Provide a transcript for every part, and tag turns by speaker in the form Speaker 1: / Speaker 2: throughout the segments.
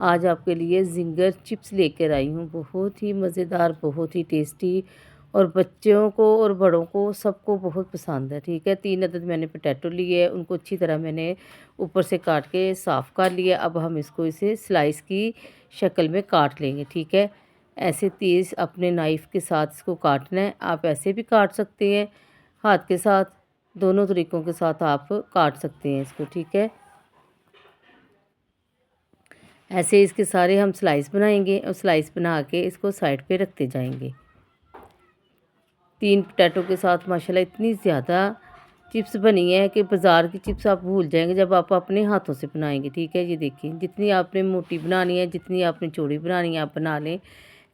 Speaker 1: आज आपके लिए ज़िंगर चिप्स लेकर आई हूँ। बहुत ही मज़ेदार, बहुत ही टेस्टी और बच्चों को और बड़ों को सबको बहुत पसंद है। ठीक है, 3 अदद मैंने पोटैटो लिए, उनको अच्छी तरह मैंने ऊपर से काट के साफ़ कर लिया। अब हम इसको इसे स्लाइस की शक्ल में काट लेंगे। ठीक है, ऐसे तेज़ अपने नाइफ़ के साथ इसको काटना है। आप ऐसे भी काट सकते हैं, हाथ के साथ, दोनों तरीक़ों के साथ आप काट सकते हैं इसको। ठीक है, ऐसे इसके सारे हम स्लाइस बनाएंगे और स्लाइस बना के इसको साइड पे रखते जाएंगे। 3 पोटैटो के साथ माशाल्लाह इतनी ज़्यादा चिप्स बनी है कि बाज़ार की चिप्स आप भूल जाएंगे जब आप अपने हाथों से बनाएंगे। ठीक है, ये देखिए, जितनी आपने मोटी बनानी है, जितनी आपने चौड़ी बनानी है, आप बना लें।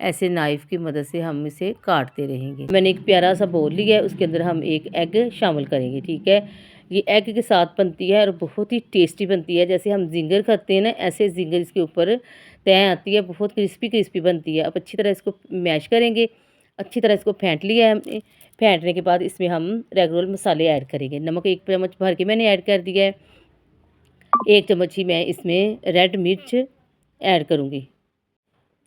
Speaker 1: ऐसे नाइफ़ की मदद से हम इसे काटते रहेंगे। मैंने एक प्यारा सा बोल लिया है, उसके अंदर हम एक एग शामिल करेंगे। ठीक है, ये एग के साथ बनती है और बहुत ही टेस्टी बनती है। जैसे हम ज़िंगर खाते हैं ना, ऐसे ज़िंगर इसके ऊपर तय आती है, बहुत क्रिस्पी क्रिस्पी बनती है। अब अच्छी तरह इसको मैश करेंगे। अच्छी तरह इसको फेंट लिया है हमने। फेंटने के बाद इसमें हम रेगुलर मसाले ऐड करेंगे। नमक 1 चम्मच भर के मैंने ऐड कर दिया है। 1 चम्मच ही मैं इसमें रेड मिर्च ऐड करूँगी।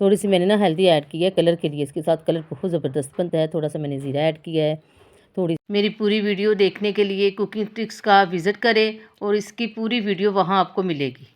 Speaker 1: थोड़ी सी मैंने ना हल्दी ऐड की है कलर के लिए, इसके साथ कलर बहुत ज़बरदस्त बनता है। थोड़ा सा मैंने ज़ीरा ऐड किया है। थोड़ी मेरी पूरी वीडियो देखने के लिए कुकिंग ट्रिक्स का विज़िट करें और इसकी पूरी वीडियो वहाँ आपको मिलेगी।